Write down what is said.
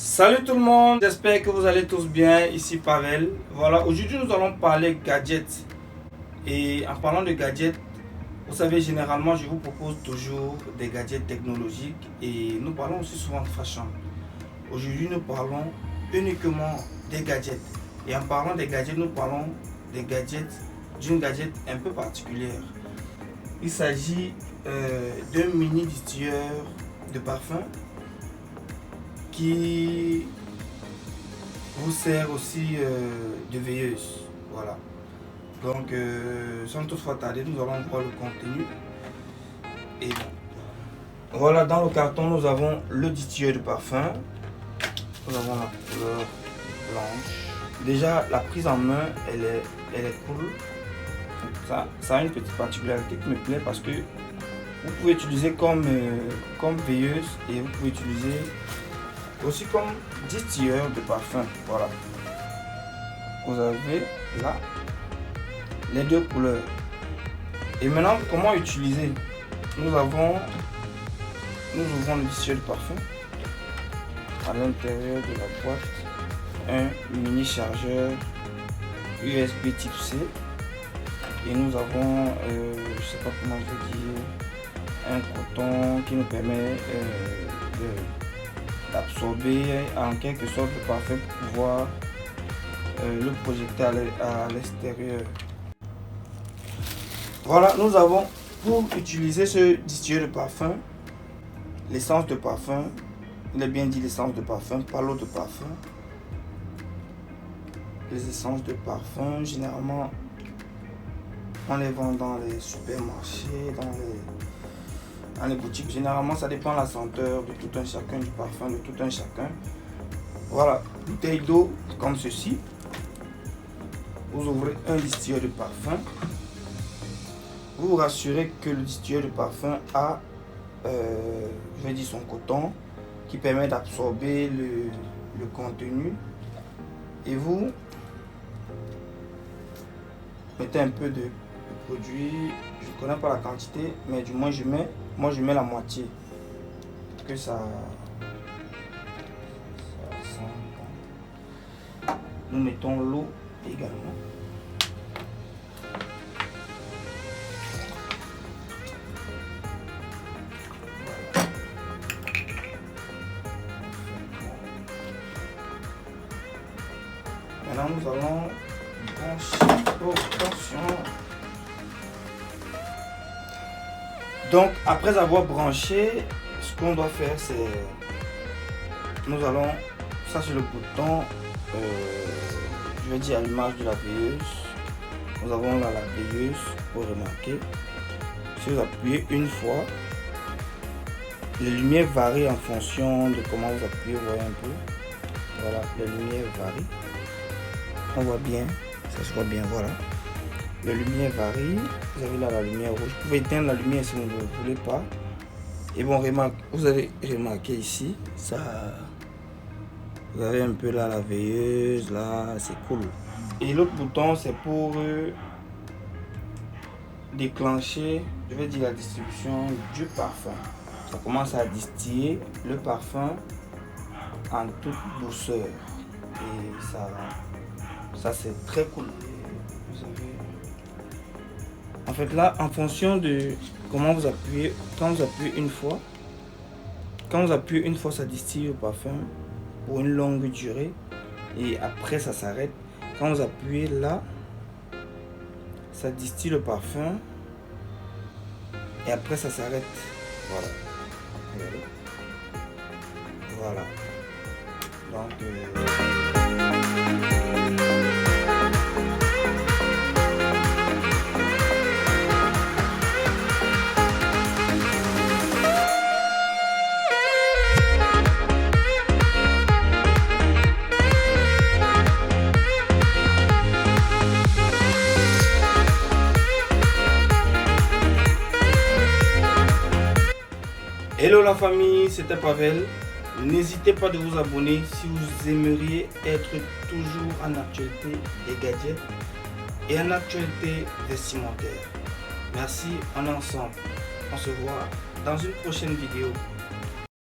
Salut tout le monde, j'espère que vous allez tous bien, ici Pavel. Voilà, aujourd'hui nous allons parler gadgets. Et en parlant de gadgets, vous savez, généralement je vous propose toujours des gadgets technologiques et nous parlons aussi souvent de fashion. Aujourd'hui nous parlons uniquement des gadgets. Et en parlant des gadgets, nous parlons des gadgets, d'une gadget un peu particulière. Il s'agit d'un mini distilleur de parfum qui vous sert aussi de veilleuse. Voilà. Donc, sans toutefois tarder, nous allons voir le contenu. Et voilà, dans le carton, nous avons le distilleur de parfum. Nous avons la couleur blanche. Déjà, la prise en main, elle est cool. Ça a une petite particularité qui me plaît parce que vous pouvez utiliser comme veilleuse et vous pouvez utiliser aussi comme distilleur de parfum. Voilà, vous avez là les deux couleurs. Et maintenant, comment utiliser? Nous ouvrons le distilleur de parfum. À l'intérieur de la boîte, un mini chargeur USB type C. Et nous avons, je sais pas comment je veux dire, un coton qui nous permet d'absorber en quelque sorte le parfum pour pouvoir le projeter à l'extérieur. Voilà, nous avons pour utiliser ce distilleur de parfum l'essence de parfum. Il est bien dit l'essence de parfum, pas l'eau de parfum. Les essences de parfum, généralement on les vend dans les supermarchés, dans les boutiques. Généralement ça dépend de la senteur de tout un chacun, du parfum de tout un chacun. Voilà, bouteille d'eau comme ceci. Vous ouvrez un distilleur de parfum. Vous vous rassurez que le distilleur de parfum a je vais dire son coton qui permet d'absorber le contenu. Et vous mettez un peu de produit. Je ne connais pas la quantité, mais du moins je mets la moitié que ça sent bon. Nous mettons l'eau également. Maintenant nous allons brancher. Oh, attention. Donc après avoir branché, ce qu'on doit faire c'est nous allons, ça c'est le bouton je vais dire à l'image de la veilleuse. Nous avons là la veilleuse pour remarquer. Si vous appuyez une fois, les lumières varient en fonction de comment vous appuyez. Vous voyez un peu, voilà, les lumières varient. On voit bien, ça se voit bien, voilà. Les lumières varient. Vous avez là la lumière rouge. Vous pouvez éteindre la lumière si vous ne voulez pas. Et bon, vous avez remarqué ici, ça, vous avez un peu là la veilleuse, là, c'est cool. Et l'autre bouton, c'est pour déclencher, je vais dire, la distribution du parfum. Ça commence à distiller le parfum en toute douceur. Et ça c'est très cool. Vous avez... En fait là, en fonction de comment vous appuyez, quand vous appuyez une fois, ça distille le parfum pour une longue durée et après ça s'arrête. Quand vous appuyez là, ça distille le parfum et après ça s'arrête. Voilà. Voilà. Donc hello la famille, c'était Pavel. N'hésitez pas de vous abonner si vous aimeriez être toujours en actualité des gadgets et en actualité vestimentaire. Merci, on est ensemble. On se voit dans une prochaine vidéo.